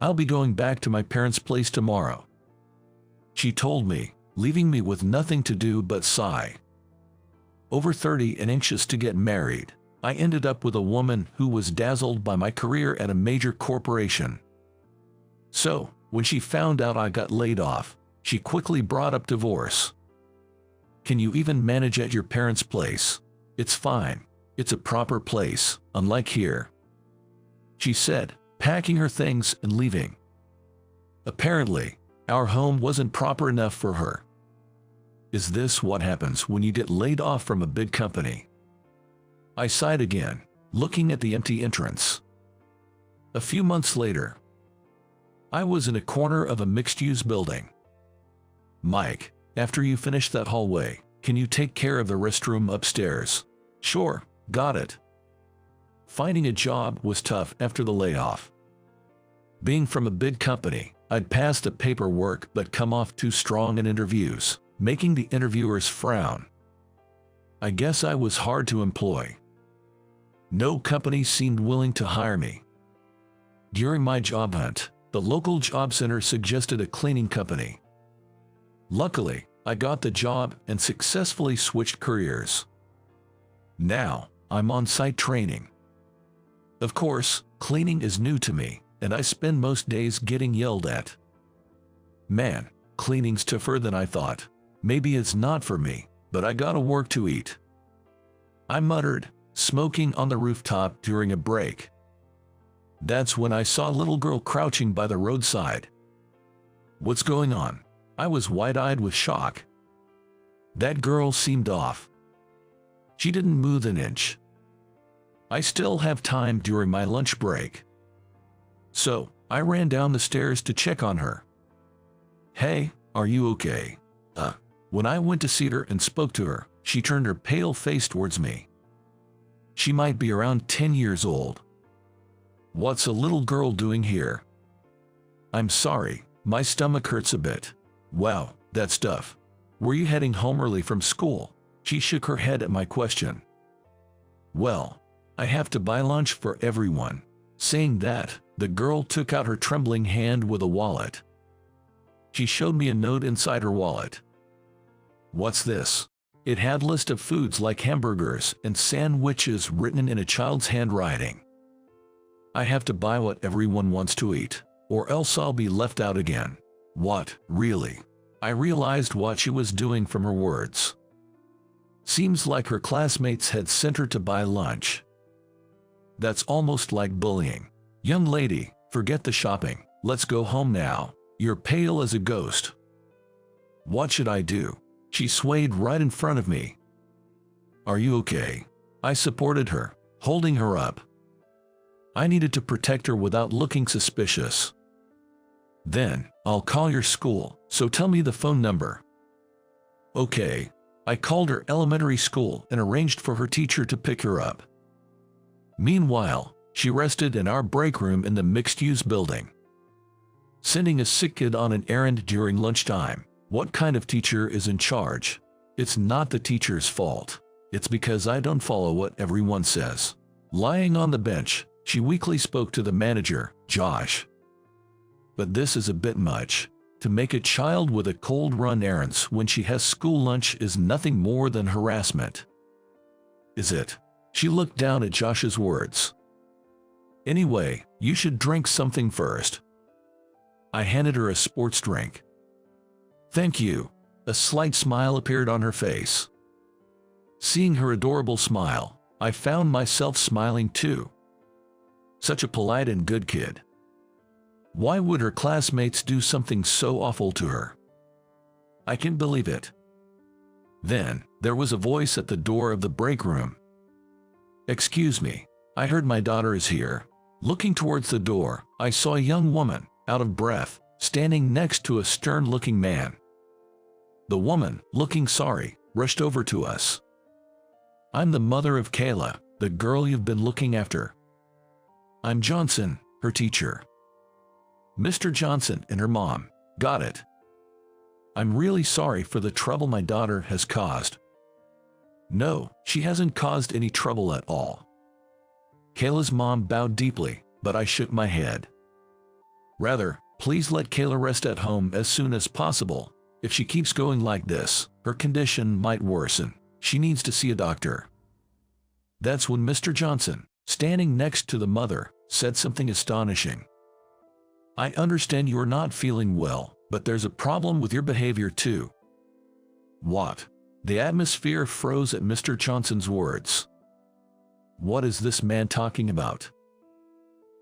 I'll be going back to my parents' place tomorrow," she told me, leaving me with nothing to do but sigh. Over 30 and anxious to get married, I ended up with a woman who was dazzled by my career at a major corporation. So, when she found out I got laid off, she quickly brought up divorce. "Can you even manage at your parents' place?" "It's fine. It's a proper place, unlike here," she said, packing her things and leaving. Apparently, our home wasn't proper enough for her. Is this what happens when you get laid off from a big company? I sighed again, looking at the empty entrance. A few months later, I was in a corner of a mixed-use building. "Mike, after you finish that hallway, can you take care of the restroom upstairs?" "Sure, got it." Finding a job was tough after the layoff. Being from a big company, I'd passed the paperwork but come off too strong in interviews, making the interviewers frown. I guess I was hard to employ. No company seemed willing to hire me. During my job hunt, the local job center suggested a cleaning company. Luckily, I got the job and successfully switched careers. Now, I'm on site training. Of course, cleaning is new to me, and I spend most days getting yelled at. "Man, cleaning's tougher than I thought. Maybe it's not for me, but I gotta work to eat," I muttered, smoking on the rooftop during a break. That's when I saw a little girl crouching by the roadside. "What's going on?" I was wide-eyed with shock. That girl seemed off. She didn't move an inch. I still have time during my lunch break, so I ran down the stairs to check on her. "Hey, are you okay?" When I went to see her and spoke to her, she turned her pale face towards me. She might be around 10 years old. "What's a little girl doing here?" "I'm sorry, my stomach hurts a bit." "Wow, that's tough. Were you heading home early from school?" She shook her head at my question. "Well, I have to buy lunch for everyone." Saying that, the girl took out her trembling hand with a wallet. She showed me a note inside her wallet. "What's this?" It had a list of foods like hamburgers and sandwiches written in a child's handwriting. "I have to buy what everyone wants to eat, or else I'll be left out again." What, really? I realized what she was doing from her words. Seems like her classmates had sent her to buy lunch. That's almost like bullying. "Young lady, forget the shopping. Let's go home now. You're pale as a ghost." What should I do? She swayed right in front of me. "Are you okay?" I supported her, holding her up. I needed to protect her without looking suspicious. "Then, I'll call your school, so tell me the phone number." Okay. I called her elementary school and arranged for her teacher to pick her up. Meanwhile, she rested in our break room in the mixed-use building. Sending a sick kid on an errand during lunchtime. What kind of teacher is in charge? It's not the teacher's fault. It's because I don't follow what everyone says. Lying on the bench, she weakly spoke to the manager, Josh. But this is a bit much. To make a child with a cold run errands when she has school lunch is nothing more than harassment. Is it? She looked down at Josh's words. "Anyway, you should drink something first." I handed her a sports drink. "Thank you." A slight smile appeared on her face. Seeing her adorable smile, I found myself smiling too. Such a polite and good kid. Why would her classmates do something so awful to her? I can't believe it. Then, there was a voice at the door of the break room. "Excuse me, I heard my daughter is here." Looking towards the door, I saw a young woman, out of breath, standing next to a stern-looking man. The woman, looking sorry, rushed over to us. "I'm the mother of Kayla, the girl you've been looking after." "I'm Johnson, her teacher." Mr. Johnson and her mom. Got it. "I'm really sorry for the trouble my daughter has caused." "No, she hasn't caused any trouble at all." Kayla's mom bowed deeply, but I shook my head. Rather, please let Kayla rest at home as soon as possible. If she keeps going like this, her condition might worsen. She needs to see a doctor." That's when Mr. Johnson, standing next to the mother, said something astonishing. "I understand you are not feeling well, but there's a problem with your behavior too." What? The atmosphere froze at Mr. Johnson's words. What is this man talking about?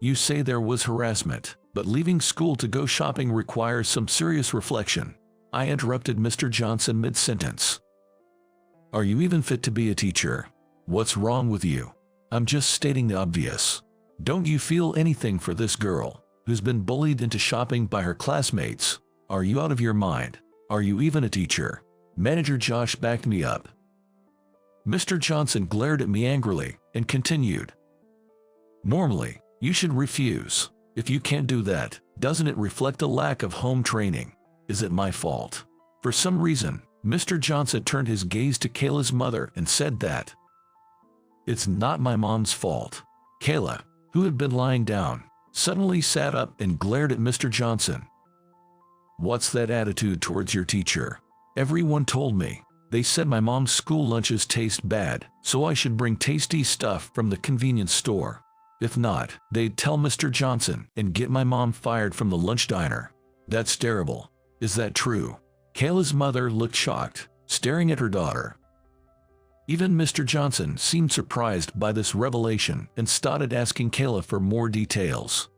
You say there was harassment, but leaving school to go shopping requires some serious reflection. I interrupted Mr. Johnson mid-sentence. Are you even fit to be a teacher? What's wrong with you? I'm just stating the obvious. Don't you feel anything for this girl, who's been bullied into shopping by her classmates? Are you out of your mind? Are you even a teacher? Manager Josh backed me up. Mr. Johnson glared at me angrily and continued. Normally, you should refuse. If you can't do that, doesn't it reflect a lack of home training? Is it my fault? For some reason, Mr. Johnson turned his gaze to Kayla's mother and said that. It's not my mom's fault. Kayla, who had been lying down, suddenly sat up and glared at Mr. Johnson. What's that attitude towards your teacher? Everyone told me. They said my mom's school lunches taste bad, so I should bring tasty stuff from the convenience store. If not, they'd tell Mr. Johnson and get my mom fired from the lunch diner. That's terrible. Is that true? Kayla's mother looked shocked, staring at her daughter. Even Mr. Johnson seemed surprised by this revelation and started asking Kayla for more details.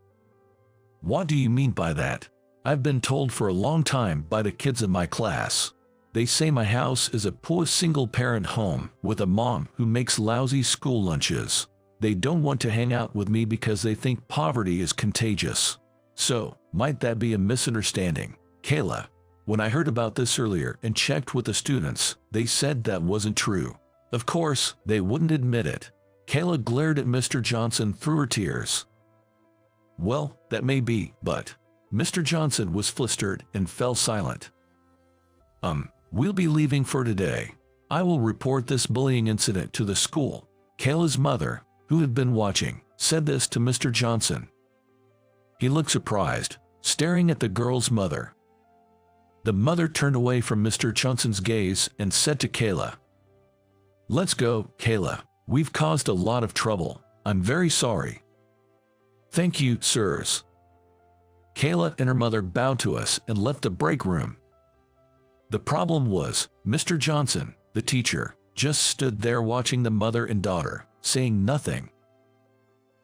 What do you mean by that? I've been told for a long time by the kids in my class. They say my house is a poor single-parent home with a mom who makes lousy school lunches. They don't want to hang out with me because they think poverty is contagious. So, might that be a misunderstanding? Kayla, when I heard about this earlier and checked with the students, they said that wasn't true. Of course, they wouldn't admit it. Kayla glared at Mr. Johnson through her tears. Well, that may be, but... Mr. Johnson was flustered and fell silent. We'll be leaving for today. I will report this bullying incident to the school. Kayla's mother, who had been watching, said this to Mr. Johnson. He looked surprised, staring at the girl's mother. The mother turned away from Mr. Johnson's gaze and said to Kayla, Let's go, Kayla. We've caused a lot of trouble. I'm very sorry. Thank you, sirs. Kayla and her mother bowed to us and left the break room. The problem was, Mr. Johnson, the teacher, just stood there watching the mother and daughter, saying nothing.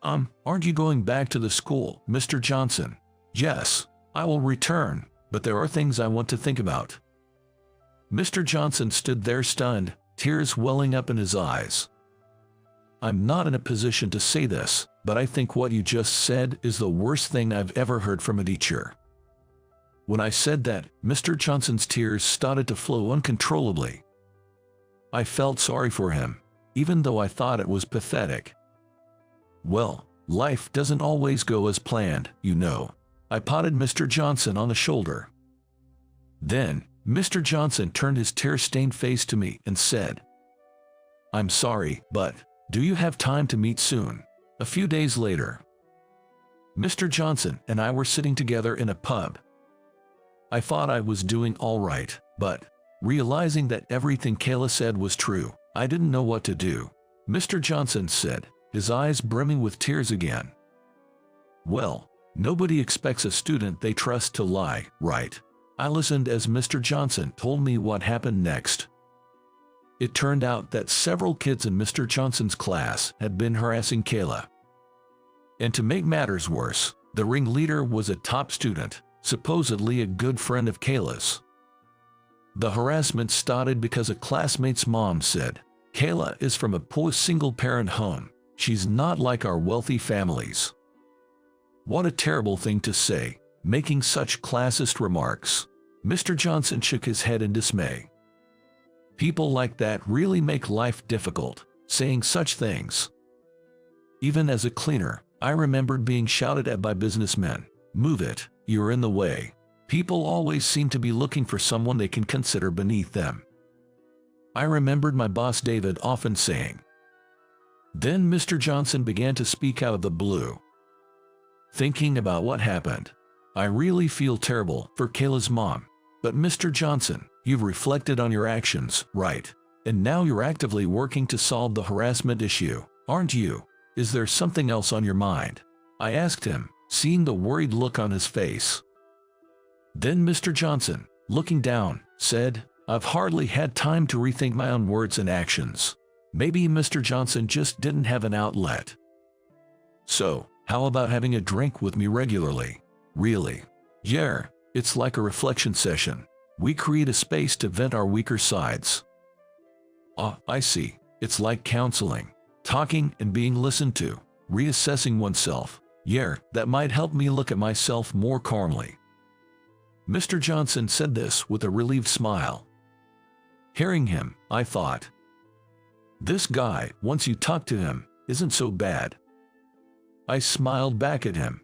Aren't you going back to the school, Mr. Johnson? Yes, I will return, but there are things I want to think about. Mr. Johnson stood there stunned, tears welling up in his eyes. I'm not in a position to say this, but I think what you just said is the worst thing I've ever heard from a teacher. When I said that, Mr. Johnson's tears started to flow uncontrollably. I felt sorry for him, even though I thought it was pathetic. Well, life doesn't always go as planned, you know. I patted Mr. Johnson on the shoulder. Then, Mr. Johnson turned his tear-stained face to me and said, I'm sorry, but do you have time to meet soon? A few days later, Mr. Johnson and I were sitting together in a pub. I thought I was doing all right, but, realizing that everything Kayla said was true, I didn't know what to do. Mr. Johnson said, his eyes brimming with tears again. Well, nobody expects a student they trust to lie, right? I listened as Mr. Johnson told me what happened next. It turned out that several kids in Mr. Johnson's class had been harassing Kayla. And to make matters worse, the ringleader was a top student, supposedly a good friend of Kayla's. The harassment started because a classmate's mom said, Kayla is from a poor single-parent home. She's not like our wealthy families. What a terrible thing to say, making such classist remarks. Mr. Johnson shook his head in dismay. People like that really make life difficult, saying such things. Even as a cleaner, I remembered being shouted at by businessmen. Move it, you're in the way. People always seem to be looking for someone they can consider beneath them. I remembered my boss David often saying. Then Mr. Johnson began to speak out of the blue. Thinking about what happened, I really feel terrible for Kayla's mom. But Mr. Johnson, you've reflected on your actions, right? And now you're actively working to solve the harassment issue, aren't you? Is there something else on your mind? I asked him, seeing the worried look on his face. Then Mr. Johnson, looking down, said, I've hardly had time to rethink my own words and actions. Maybe Mr. Johnson just didn't have an outlet. So, how about having a drink with me regularly? Really? Yeah, it's like a reflection session. We create a space to vent our weaker sides. Ah, I see. It's like counseling. Talking and being listened to. Reassessing oneself. Yeah, that might help me look at myself more calmly. Mr. Johnson said this with a relieved smile. Hearing him, I thought, this guy, once you talk to him, isn't so bad. I smiled back at him.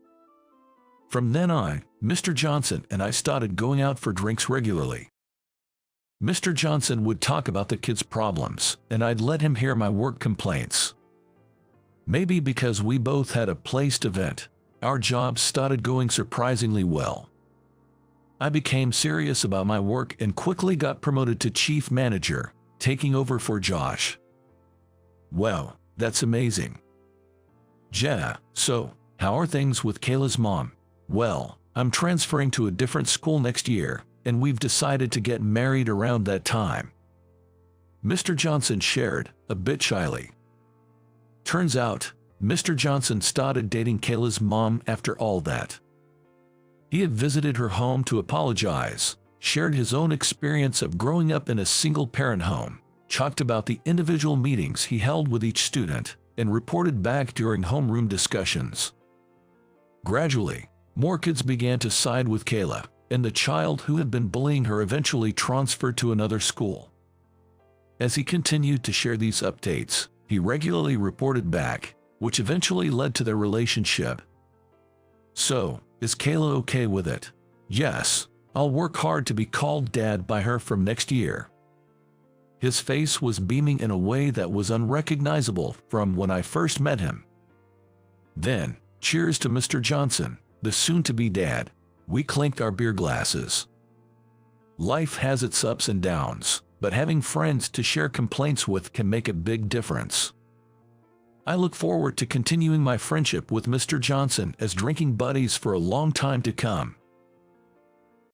From then on, Mr. Johnson and I started going out for drinks regularly. Mr. Johnson would talk about the kids' problems, and I'd let him hear my work complaints. Maybe because we both had a place to vent, our jobs started going surprisingly well. I became serious about my work and quickly got promoted to chief manager, taking over for Josh. Wow, that's amazing. Yeah, so, how are things with Kayla's mom? Well, I'm transferring to a different school next year, and we've decided to get married around that time. Mr. Johnson shared, a bit shyly. Turns out, Mr. Johnson started dating Kayla's mom after all that. He had visited her home to apologize, shared his own experience of growing up in a single-parent home, talked about the individual meetings he held with each student, and reported back during homeroom discussions. Gradually, more kids began to side with Kayla, and the child who had been bullying her eventually transferred to another school. As he continued to share these updates, he regularly reported back, which eventually led to their relationship. So, is Kayla okay with it? Yes, I'll work hard to be called Dad by her from next year. His face was beaming in a way that was unrecognizable from when I first met him. Then, cheers to Mr. Johnson, the soon-to-be dad. We clinked our beer glasses. Life has its ups and downs, but having friends to share complaints with can make a big difference. I look forward to continuing my friendship with Mr. Johnson as drinking buddies for a long time to come.